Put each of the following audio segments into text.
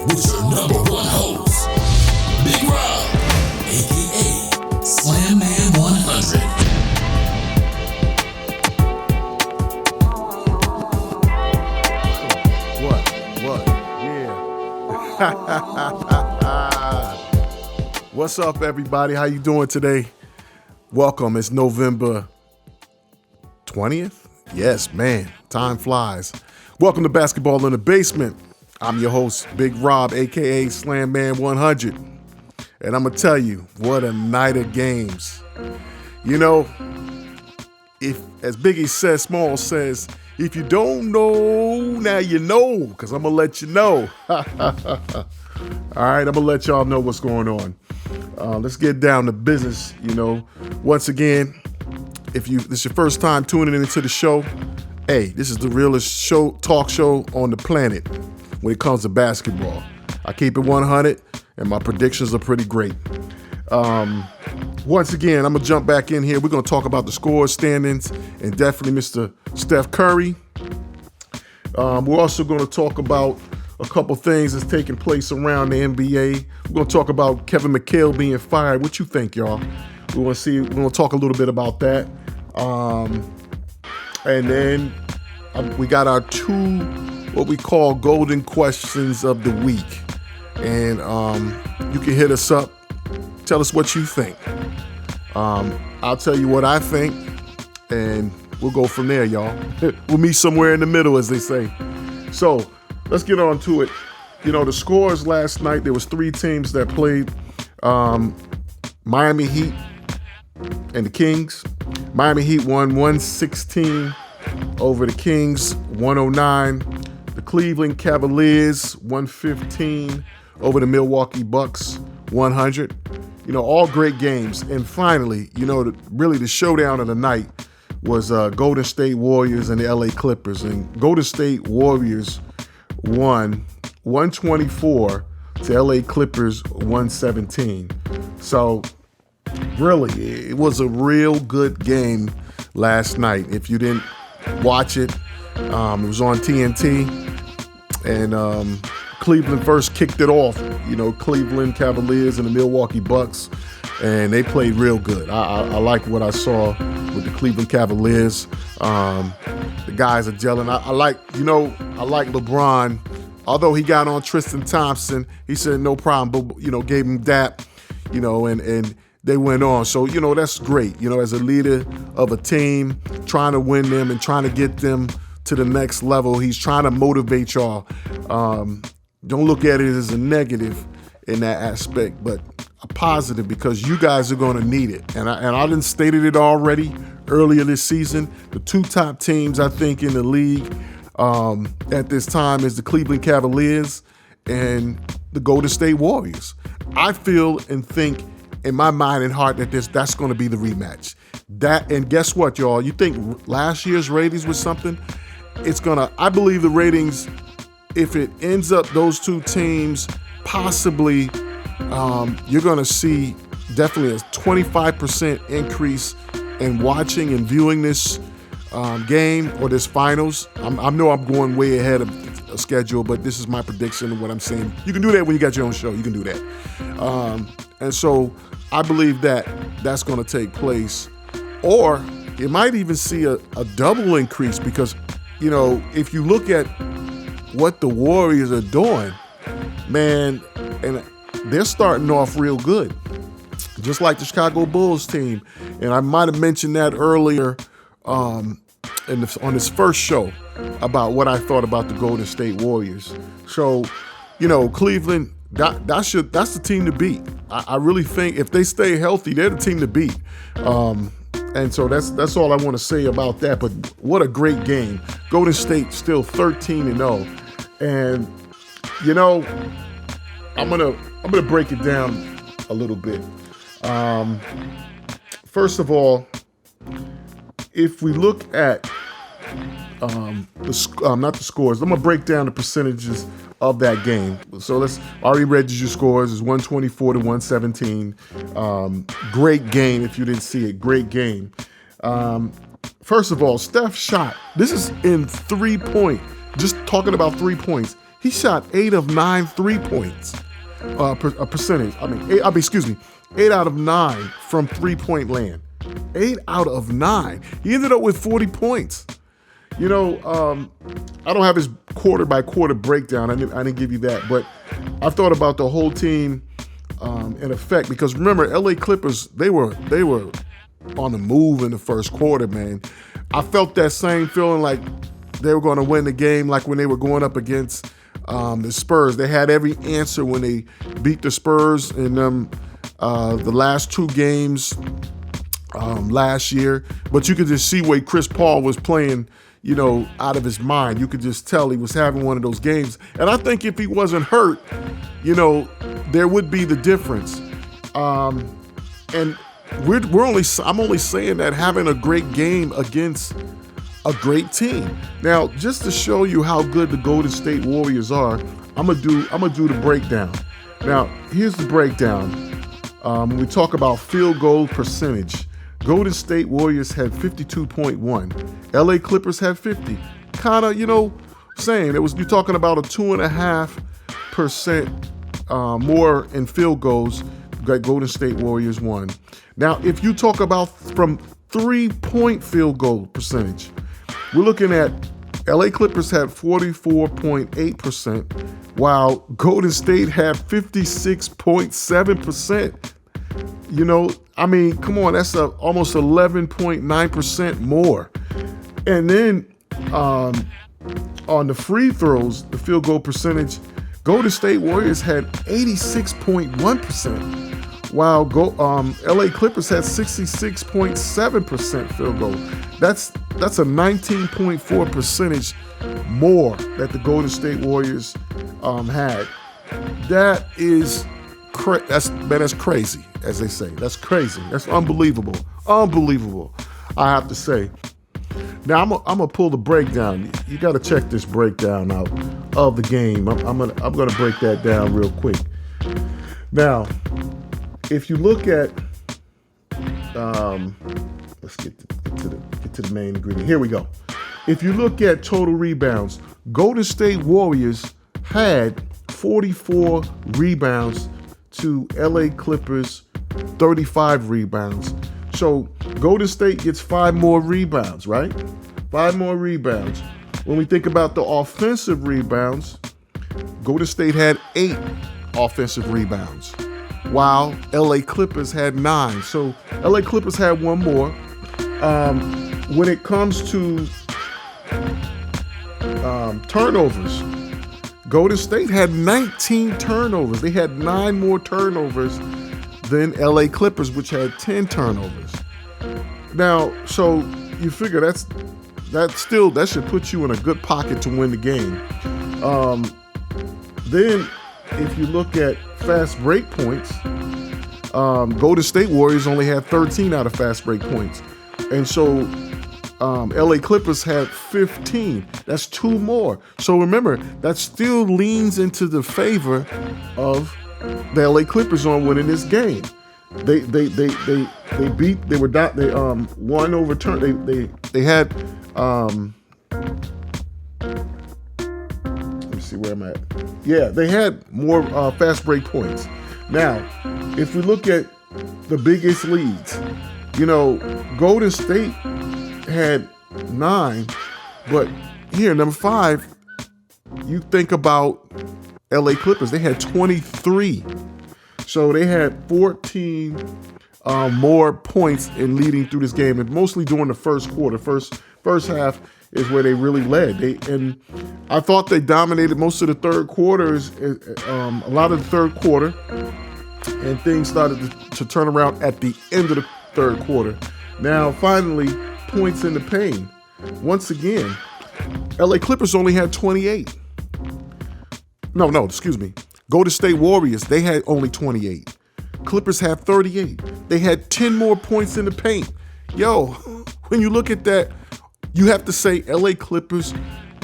with your number one host, Big Rob, aka Slam Man 100. Yeah. What's up, everybody? How you doing today? Welcome. It's November 20th. Yes, man. Time flies. Welcome to Basketball in the Basement. I'm your host, Big Rob, a.k.a. Slam Man 100. And I'm going to tell you, what a night of games. You know, if, as Biggie says, Small says, if you don't know, now you know, because I'm going to let you know. All right, I'm going to let y'all know what's going on. Let's get down to business. You know, once again, if this is your first time tuning into the show, hey, this is the realest talk show on the planet when it comes to basketball. I keep it 100, and my predictions are pretty great. Once again, I'm going to jump back in here. We're going to talk about the score standings and definitely Mr. Steph Curry. We're also going to talk about a couple things that's taking place around the NBA. We're going to talk about Kevin McHale being fired. What you think, y'all? We're going to talk a little bit about that. And then we got our two, what we call golden questions of the week. And you can hit us up. Tell us what you think. I'll tell you what I think, and we'll go from there, y'all. We'll meet somewhere in the middle, as they say. So let's get on to it. You know, the scores last night, there was three teams that played. Miami Heat and the Kings. Miami Heat won 116 over the Kings, 109. The Cleveland Cavaliers, 115 over the Milwaukee Bucks, 100. You know, all great games. And finally, you know, really the showdown of the night was Golden State Warriors and the LA Clippers. And Golden State Warriors won 124 to LA Clippers 117. So really, it was a real good game last night. If you didn't watch it, it was on TNT. And Cleveland first kicked it off, you know, Cleveland Cavaliers and the Milwaukee Bucks, and they played real good. I like what I saw with the Cleveland Cavaliers. The guys are gelling. I like LeBron. Although he got on Tristan Thompson, he said no problem, but, you know, gave him that, you know, and they went on. So, you know, that's great. You know, as a leader of a team, trying to win them and trying to get them to the next level. He's trying to motivate y'all. Don't look at it as a negative in that aspect, but a positive, because you guys are going to need it. And I done stated it already earlier this season. The two top teams, I think, in the league at this time is the Cleveland Cavaliers and the Golden State Warriors. I feel and think in my mind and heart that that's going to be the rematch. And guess what, y'all? You think last year's ratings was something? I believe the ratings, if it ends up those two teams, possibly you're going to see definitely a 25% increase in watching and viewing this game or this finals. I know I'm going way ahead of schedule, but this is my prediction of what I'm saying. You can do that when you got your own show. You can do that. And so I believe that's going to take place. Or you might even see a double increase, because, you know, if you look at what the Warriors are doing, man, and they're starting off real good, just like the Chicago Bulls team. And I might have mentioned that earlier on this first show about what I thought about the Golden State Warriors. So, you know, Cleveland, that's the team to beat. I really think if they stay healthy, they're the team to beat. And so that's all I want to say about that. But what a great game. Golden State still 13-0. And, you know, I'm gonna break it down a little bit. First of all, if we look at not the scores, I'm gonna break down the percentages of that game. So I already read you your scores. It's 124 to 117. Great game. If you didn't see it, great game. First of all, Steph shot. This is in 3-point. Just talking about 3 points. He shot 8 of 9 3-points percentage. 8 out of 9 from 3-point land. 8 out of 9. He ended up with 40 points. I don't have his quarter by quarter breakdown. I didn't give you that, but I thought about the whole team in effect, because remember, LA Clippers, they were on the move in the first quarter, man. I felt that same feeling like they were going to win the game, like when they were going up against the Spurs. They had every answer when they beat the Spurs in the last 2 games last year. But you could just see where Chris Paul was playing, out of his mind. You could just tell he was having one of those games. And I think if he wasn't hurt, there would be the difference. And I'm only saying that having a great game against a great team. Now, just to show you how good the Golden State Warriors are, I'm gonna do the breakdown. Now, here's the breakdown. When we talk about field goal percentage, Golden State Warriors had 52.1. LA Clippers had 50. Kind of, saying it was, you're talking about a 2.5% more in field goals that Golden State Warriors won. Now, if you talk about from 3-point field goal percentage, we're looking at LA Clippers had 44.8%, while Golden State had 56.7%. Come on, that's almost 11.9% more. And then on the free throws, the field goal percentage, Golden State Warriors had 86.1%, while LA Clippers had 66.7% field goal. That's a 19.4 percentage more that the Golden State Warriors had. That is that's crazy, as they say. That's crazy. That's unbelievable. Unbelievable, I have to say. Now I'm gonna pull the breakdown. You got to check this breakdown out of the game. I'm gonna break that down real quick. Now, if you look at, let's get to the main ingredient. Here we go. If you look at total rebounds, Golden State Warriors had 44 rebounds to LA Clippers 35 rebounds. So Golden State gets 5 more rebounds, right? 5 more rebounds. When we think about the offensive rebounds, Golden State had 8 offensive rebounds, while LA Clippers had 9. So LA Clippers had 1 more. When it comes to turnovers, Golden State had 19 turnovers. They had 9 more turnovers than LA Clippers, which had 10 turnovers. Now, so you figure that should put you in a good pocket to win the game. Then, if you look at fast break points, Golden State Warriors only had 13 out of fast break points, and so LA Clippers had 15. That's 2 more. So remember, that still leans into the favor of the LA Clippers on winning this game. They won over turn. They had let me see where I'm at. Yeah, they had more fast break points. Now, if we look at the biggest leads, Golden State had 9, but here, number 5, you think about LA Clippers, they had 23. So they had 14 more points in leading through this game, and mostly during the first quarter. First half is where they really led. And I thought they dominated most of the third quarters, a lot of the third quarter, and things started to turn around at the end of the third quarter. Now, finally, points in the paint. Once again, LA Clippers only had 28. No, excuse me. Golden State Warriors, they had only 28. Clippers had 38. They had 10 more points in the paint. Yo, when you look at that, you have to say LA Clippers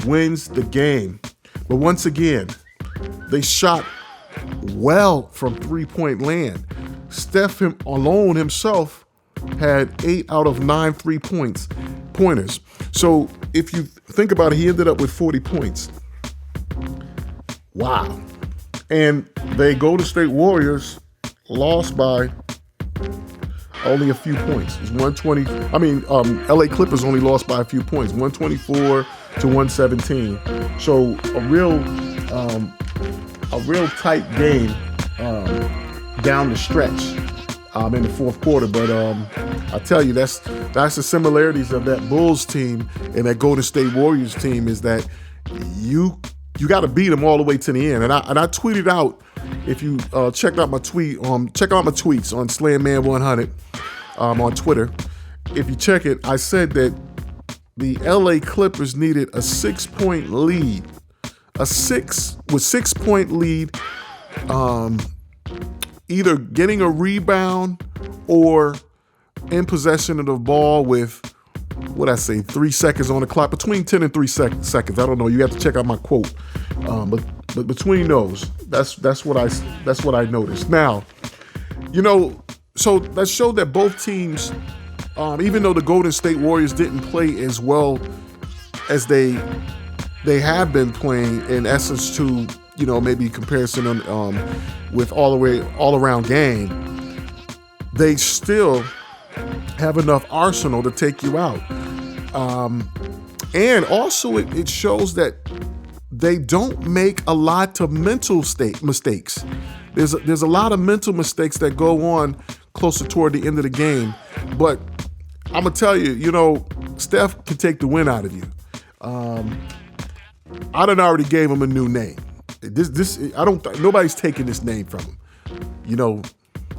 wins the game. But once again, they shot well from 3-point land. Steph alone himself had 8 out of 9 3-pointers. So if you think about it, he ended up with 40 points. Wow. And the Golden State Warriors lost by only a few points. It's 120. LA Clippers only lost by a few points, 124 to 117. So a real tight game down the stretch in the fourth quarter. But I tell you, that's the similarities of that Bulls team and that Golden State Warriors team is that you got to beat them all the way to the end. And I tweeted out, if you check out my tweets on SlamMan100 on Twitter. If you check it, I said that the LA Clippers needed a 6-point lead, a 6-point lead, either getting a rebound or in possession of the ball with, 3 seconds on the clock, between 10 and 3 seconds. I don't know. You have to check out my quote. But between those, that's what I noticed. Now, so that showed that both teams, even though the Golden State Warriors didn't play as well as they have been playing, in essence, to maybe comparison with all around game, they still have enough arsenal to take you out. And also it shows that they don't make a lot of mental mistakes. There's a lot of mental mistakes that go on closer toward the end of the game. But I'm gonna tell you, Steph can take the win out of you. I done already gave him a new name. Nobody's taking this name from him.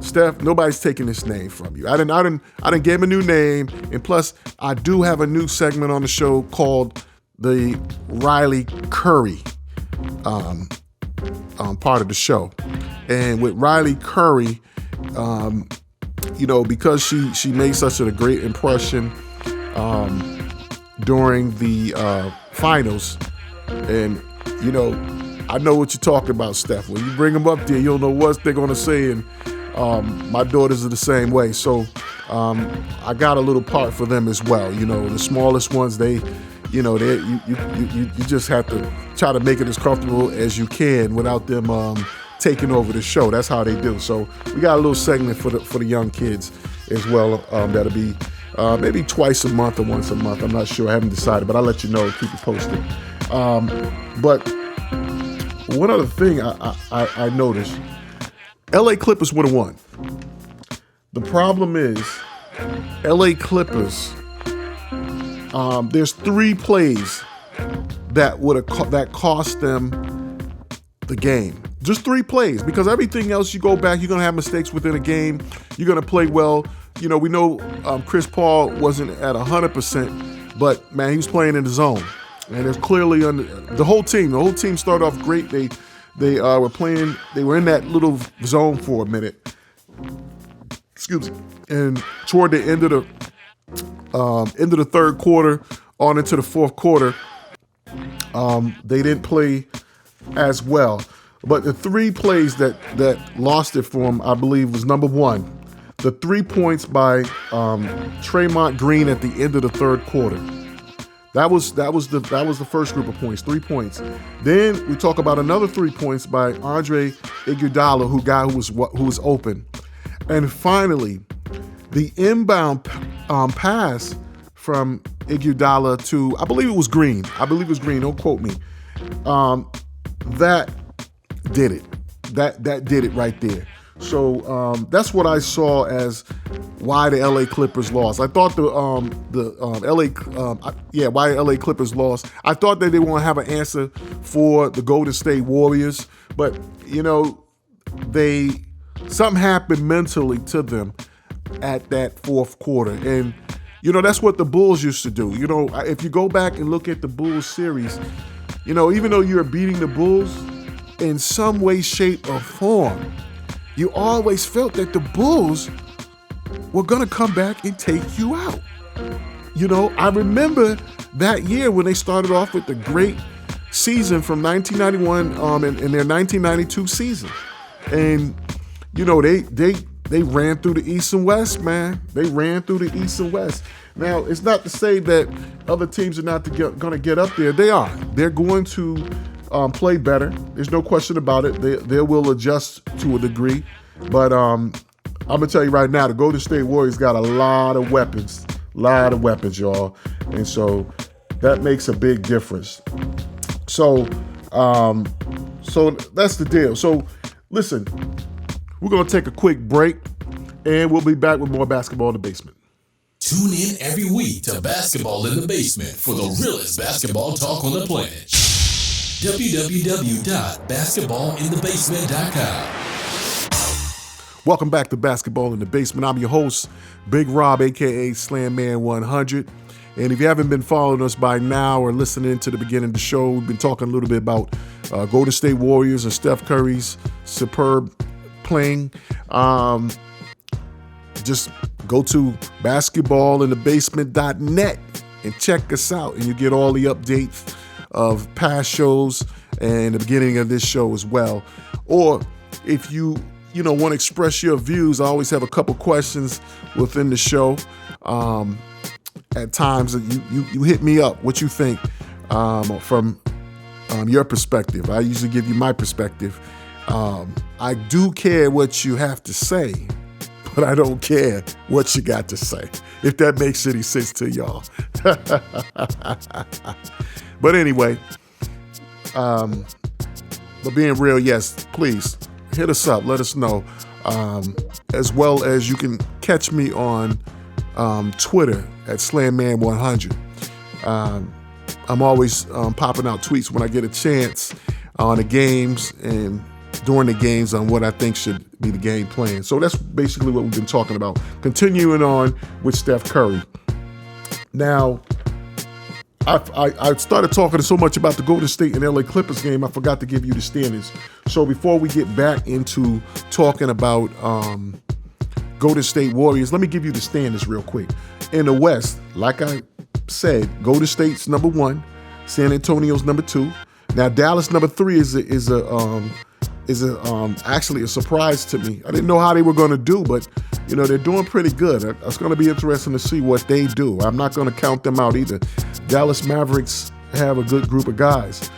Steph, nobody's taking this name from you. I didn't give him a new name, and plus, I do have a new segment on the show called the Riley Curry part of the show. And with Riley Curry, because she made such a great impression during the finals, and I know what you're talking about, Steph. When you bring them up there, you don't know what they're gonna say, and my daughters are the same way. So I got a little part for them as well. The smallest ones, you just have to try to make it as comfortable as you can without them taking over the show. That's how they do. So we got a little segment for the young kids as well. That'll be maybe twice a month or once a month. I'm not sure. I haven't decided, but I'll let you know and keep you posted. But one other thing I noticed, LA Clippers would have won. The problem is LA Clippers, there's 3 plays that cost them the game. Just 3 plays, because everything else, you go back, you're going to have mistakes within a game. You're going to play well. We know Chris Paul wasn't at 100%, but, man, he was playing in the zone. And there's clearly the whole team started off great. They were playing, they were in that little zone for a minute. Excuse me. And toward the end of the third quarter, on into the fourth quarter, they didn't play as well. But the 3 plays that lost it for them, I believe, was number 1, the 3 points by Draymond Green at the end of the third quarter. That was the first group of points, 3 points. Then we talk about another 3 points by Andre Iguodala, who was open. And finally, the inbound pass from Iguodala to, I believe it was Green. Don't quote me. That did it. That did it right there. So that's what I saw as why the LA Clippers lost. I thought why LA Clippers lost. I thought that they won't have an answer for the Golden State Warriors, but something happened mentally to them at that fourth quarter, and that's what the Bulls used to do. If you go back and look at the Bulls series, even though you're beating the Bulls in some way, shape, or form, you always felt that the Bulls were going to come back and take you out. I remember that year when they started off with the great season from 1991 in their 1992 season. And, they ran through the East and West, man. They ran through the East and West. Now, it's not to say that other teams are not going to get up there. They are. They're going to play better. There's no question about it. They will adjust to a degree. But I'm going to tell you right now, the Golden State Warriors got a lot of weapons, y'all. And so that makes a big difference. So that's the deal. So listen, we're going to take a quick break, and we'll be back with more Basketball in the Basement. Tune in every week to Basketball in the Basement for the realest basketball talk on the planet. www.basketballinthebasement.com. Welcome back to Basketball in the Basement. I'm your host, Big Rob, a.k.a. Slam Man 100. And if you haven't been following us by now or listening to the beginning of the show, we've been talking a little bit about Golden State Warriors and Steph Curry's superb playing. Just go to basketballinthebasement.net and check us out, and you get all the updates of past shows and the beginning of this show as well. Or if you want to express your views, I always have a couple questions within the show. At times, you hit me up. What you think from your perspective? I usually give you my perspective. I do care what you have to say, but I don't care what you got to say, if that makes any sense to y'all. But anyway, but being real, yes, please hit us up. Let us know. As well as you can catch me on Twitter at SlamMan100. I'm always popping out tweets when I get a chance on the games and during the games on what I think should be the game plan. So that's basically what we've been talking about. Continuing on with Steph Curry. Now, I started talking so much about the Golden State and LA Clippers game, I forgot to give you the standings. So before we get back into talking about Golden State Warriors, let me give you the standings real quick. In the West, like I said, Golden State's number 1, San Antonio's number 2. Now Dallas number 3 is actually a surprise to me. I didn't know how they were going to do, but they're doing pretty good. It's going to be interesting to see what they do. I'm not going to count them out either. Dallas Mavericks have a good group of guys.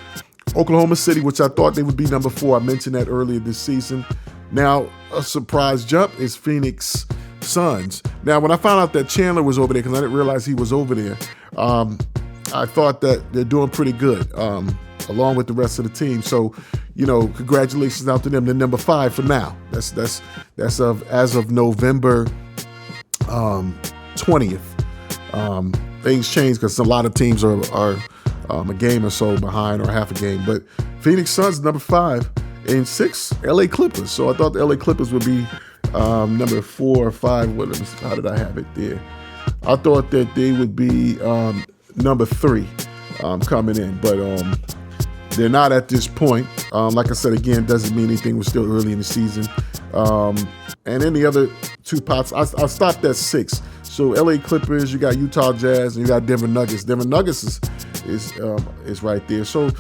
Oklahoma City, which I thought they would be number 4. I mentioned that earlier this season. Now, a surprise jump is Phoenix Suns. Now, when I found out that Chandler was over there, because I didn't realize he was over there, I thought that they're doing pretty good, along with the rest of the team. So, congratulations out to them. They're number 5 for now. That's as of November 20th. Things change because a lot of teams are a game or so behind or half a game. But Phoenix Suns number 5. And 6, LA Clippers. So I thought the LA Clippers would be number 4 or 5. How did I have it there? I thought that they would be number 3 coming in. But they're not at this point. Like I said, again, doesn't mean anything. We're still early in the season. And then the other 2 pots, I stopped at 6. So LA Clippers, you got Utah Jazz, and you got Denver Nuggets. Denver Nuggets is right there. So,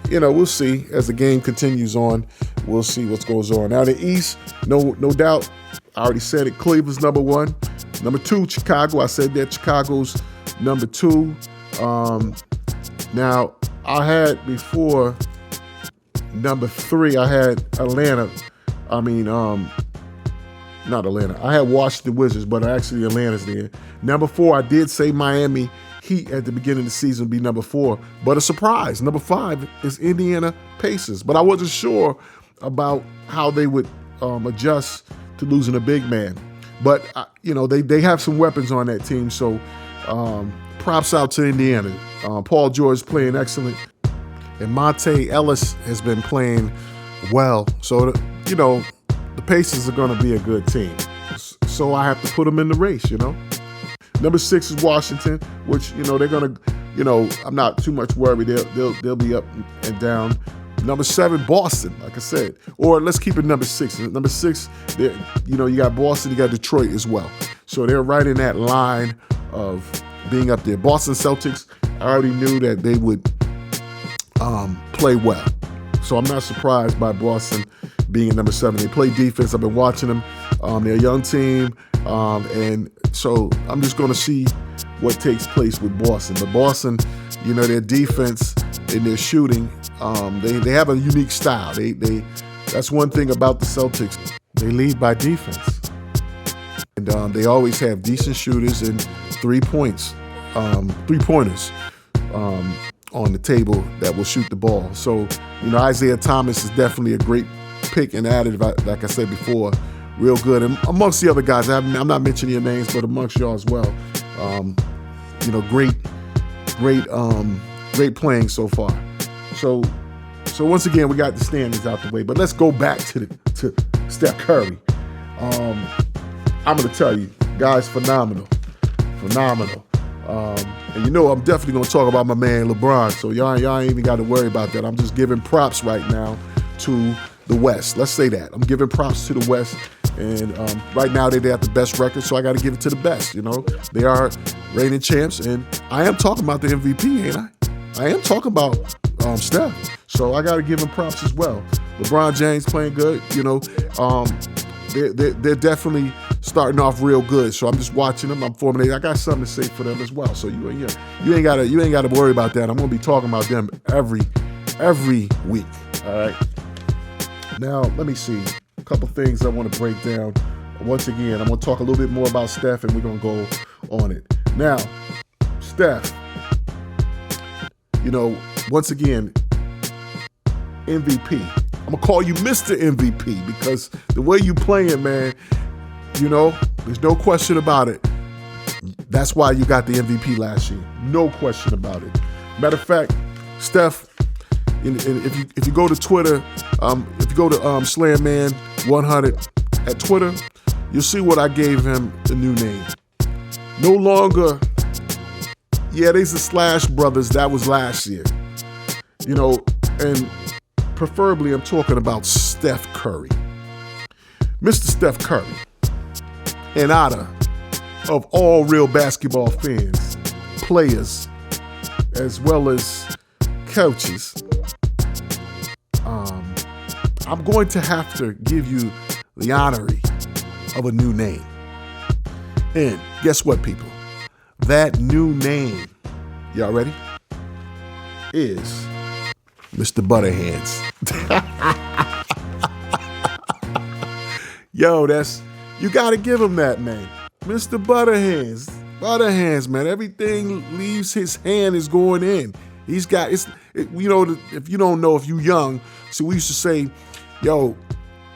we'll see as the game continues on. We'll see what goes on. Now, the East, no doubt, I already said it, Cleveland's number 1. Number 2, Chicago. I said that Chicago's number 2. Now, I had before number 3, I had Atlanta. Not Atlanta. I had Washington Wizards, but actually Atlanta's there. Number 4, I did say Miami Heat at the beginning of the season would be number 4, but a surprise. Number 5 is Indiana Pacers, but I wasn't sure about how they would adjust to losing a big man. But they have some weapons on that team, so props out to Indiana. Paul George playing excellent, and Monte Ellis has been playing well. So the Pacers are going to be a good team. So I have to put them in the race. Number 6 is Washington, which, they're going to, I'm not too much worried. They'll be up and down. Number 7, Boston, like I said. Or let's keep it number 6. Number 6, you got Boston, you got Detroit as well. So they're right in that line of being up there. Boston Celtics, I already knew that they would play well. So I'm not surprised by Boston being at number 7. They play defense. I've been watching them. They're a young team. And so I'm just going to see what takes place with Boston. But Boston, their defense and their shooting They have a unique style. That's one thing about the Celtics. They lead by defense, and they always have decent shooters and 3 pointers on the table that will shoot the ball. So, Isaiah Thomas is definitely a great pick and added, like I said before, real good. And amongst the other guys, I'm not mentioning your names, but amongst y'all as well. Great playing so far. So once again, we got the standings out the way. But let's go back to Steph Curry. I'm going to tell you, guys, phenomenal. And I'm definitely going to talk about my man LeBron. So y'all ain't even got to worry about that. I'm just giving props right now to the West. Let's say that. I'm giving props to the West. And right now they have the best record, so I got to give it to the best. They are reigning champs, and I am talking about the MVP, ain't I? I am talking about Steph, so I got to give him props as well. LeBron James playing good. They're definitely starting off real good. So I'm just watching them. I'm formulating. I got something to say for them as well. So you ain't gotta worry about that. I'm gonna be talking about them every week. All right. Now let me see a couple things I want to break down. Once again, I'm gonna talk a little bit more about Steph, and we're gonna go on it. Now, Steph. Once again, MVP. I'm gonna call you Mr. MVP because the way you playing, man, there's no question about it. That's why you got the MVP last year. No question about it. Matter of fact, Steph, if you go to Twitter, if you go to SlamMan100 at Twitter, you'll see what I gave him the new name. No longer, there's the Slash Brothers. That was last year. And preferably I'm talking about Steph Curry. Mr. Steph Curry. And out of all real basketball fans, players, as well as coaches, I'm going to have to give you the honorary of a new name. And guess what, people? That new name, y'all ready? Is Mr. Butterhands. Yo, you got to give him that, man. Mr. Butterhands. Butterhands, man. Everything leaves his hand is going in. He's got, if you don't know, if you young, so we used to say, we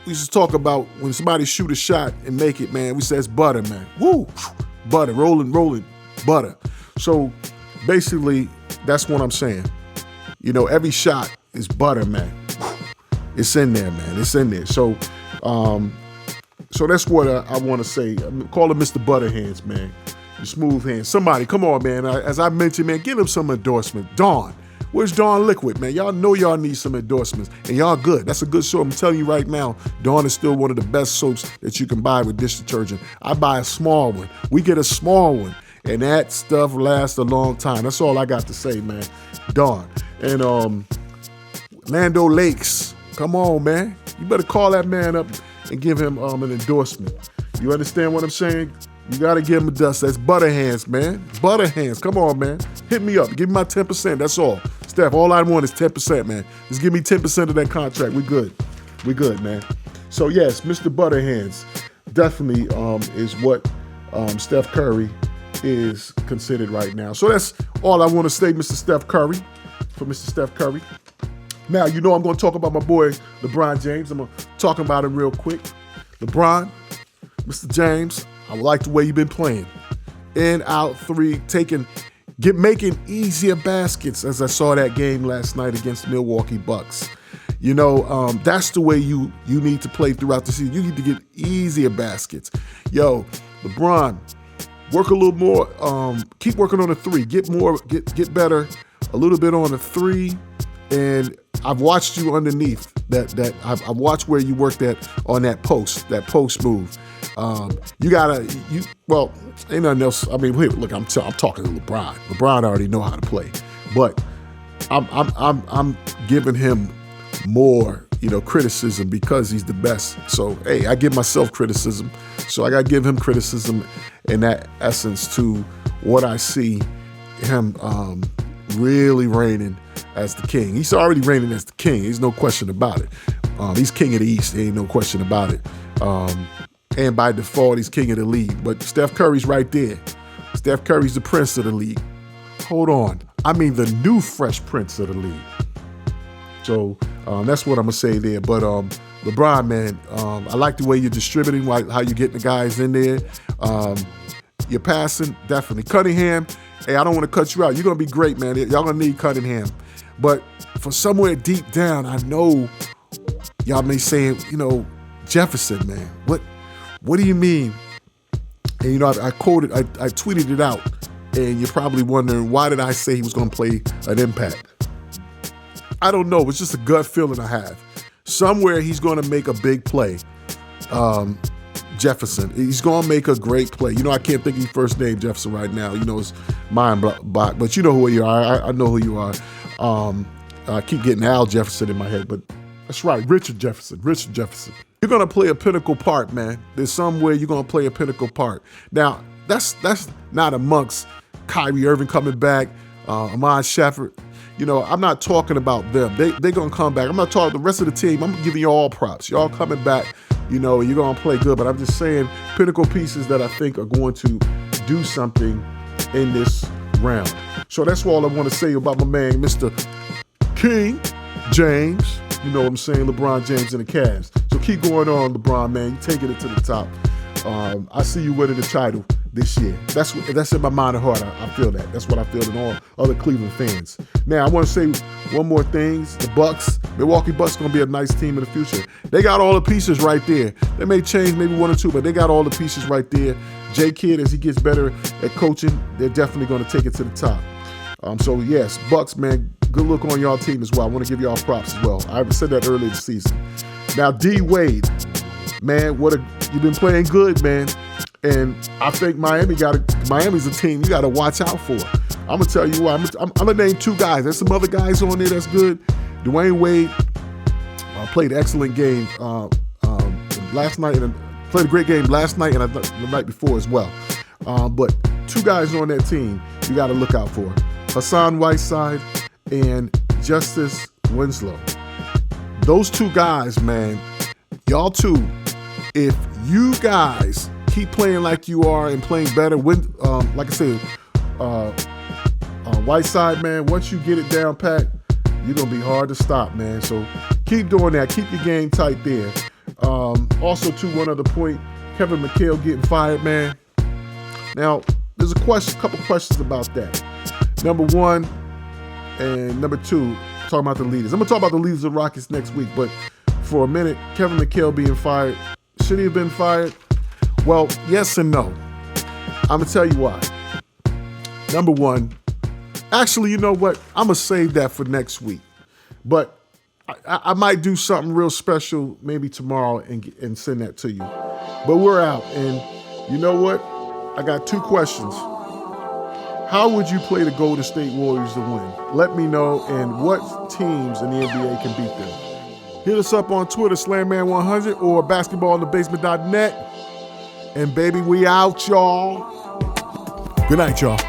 used to talk about when somebody shoot a shot and make it, man, we say it's butter, man. Woo! Butter, rolling, butter. So basically, that's what I'm saying. Every shot is butter, man. It's in there, man. It's in there. So that's what I want to say. Call him Mr. Butterhands, man. The smooth hands. Somebody, come on, man. As I mentioned, man, give him some endorsement. Dawn. Where's Dawn Liquid, man? Y'all know y'all need some endorsements. And y'all good. That's a good soap. I'm telling you right now, Dawn is still one of the best soaps that you can buy with dish detergent. I buy a small one. We get a small one. And that stuff lasts a long time. That's all I got to say, man. Dawn. And Lando Lakes. Come on, man. You better call that man up and give him an endorsement. You understand what I'm saying? You got to give him a dust. That's Butterhands, man. Butterhands. Come on, man. Hit me up. Give me my 10%. That's all. Steph, all I want is 10%, man. Just give me 10% of that contract. We good. We good, man. So, yes, Mr. Butterhands definitely is what Steph Curry is considered right now. So that's all I want to say, Mr. Steph Curry, for Mr. Steph Curry. Now, I'm going to talk about my boy, LeBron James. I'm going to talk about him real quick. LeBron, Mr. James, I like the way you've been playing. In, out, three, making easier baskets, as I saw that game last night against the Milwaukee Bucks. That's the way you need to play throughout the season. You need to get easier baskets. Yo, LeBron, work a little more. Keep working on the three. Get better a little bit on the three. And I've watched you underneath that. I've watched where you worked on that post move. Ain't nothing else. I mean, look, I'm talking to LeBron. LeBron already know how to play, but I'm giving him more, criticism because he's the best. So, hey, I give myself criticism. So I got to give him criticism in that essence to what I see him really reigning as the king. He's already reigning as the king. There's no question about it. He's king of the East. There ain't no question about it. And by default, he's king of the league. But Steph Curry's right there. Steph Curry's the prince of the league. Hold on. I mean the new fresh prince of the league. So that's what I'm going to say there. But LeBron, man, I like the way you're distributing, how you're getting the guys in there. You're passing, definitely. Cunningham, hey, I don't want to cut you out. You're going to be great, man. Y'all going to need Cunningham. But for somewhere deep down, I know y'all may say, Jefferson, man. What do you mean? And, I quoted, I tweeted it out. And you're probably wondering, why did I say he was going to play an impact? I don't know. It's just a gut feeling I have. Somewhere he's going to make a big play. Jefferson. He's going to make a great play. I can't think of his first name, Jefferson, right now. It's mind block, but you know who you are. I know who you are. I keep getting Al Jefferson in my head, but that's right, Richard Jefferson. You're going to play a pinnacle part, man. There's somewhere you're going to play a pinnacle part. Now, that's not amongst Kyrie Irving coming back, Ahmad Shepard. I'm not talking about them. They're going to come back. I'm not talking the rest of the team. I'm giving you all props. Y'all coming back, you're going to play good. But I'm just saying pinnacle pieces that I think are going to do something in this round. So that's all I want to say about my man, Mr. King James. You know what I'm saying? LeBron James and the Cavs. So keep going on, LeBron, man. You're taking it to the top. I see you winning the title this year. That's in my mind and heart. I feel that. That's what I feel in all other Cleveland fans. Now, I want to say one more thing. The Bucks, Milwaukee Bucks, going to be a nice team in the future. They got all the pieces right there. They may change maybe one or two, but they got all the pieces right there. J. Kidd, as he gets better at coaching, they're definitely going to take it to the top. So, yes, Bucks, man, good look on y'all team as well. I want to give y'all props as well. I said that earlier this season. Now, D-Wade, man, you've been playing good, man. And I think Miami's a team you got to watch out for. I'm going to tell you what, I'm going to name two guys. There's some other guys on there that's good. Dwayne Wade played an excellent game last night, and played a great game last night and the night before as well. But two guys on that team you got to look out for. Hassan Whiteside and Justice Winslow. Those two guys, man, y'all two, if you guys keep playing like you are and playing better, like I said, Whiteside, man, once you get it down pat, you're going to be hard to stop, man. So keep doing that. Keep your game tight there. Also, too, one other point, Kevin McHale getting fired, man. Now, there's a couple questions about that. Number one and number two, talking about the leaders. I'm going to talk about the leaders of the Rockets next week, but for a minute, Kevin McHale being fired, should he have been fired? Well, yes and no. I'm going to tell you why. Number one, actually, you know what? I'm going to save that for next week. But I might do something real special maybe tomorrow and send that to you. But we're out. And you know what? I got two questions. How would you play the Golden State Warriors to win? Let me know. And what teams in the NBA can beat them? Hit us up on Twitter, SlamMan100, or basketballinthebasement.net. And baby, we out, y'all. Good night, y'all.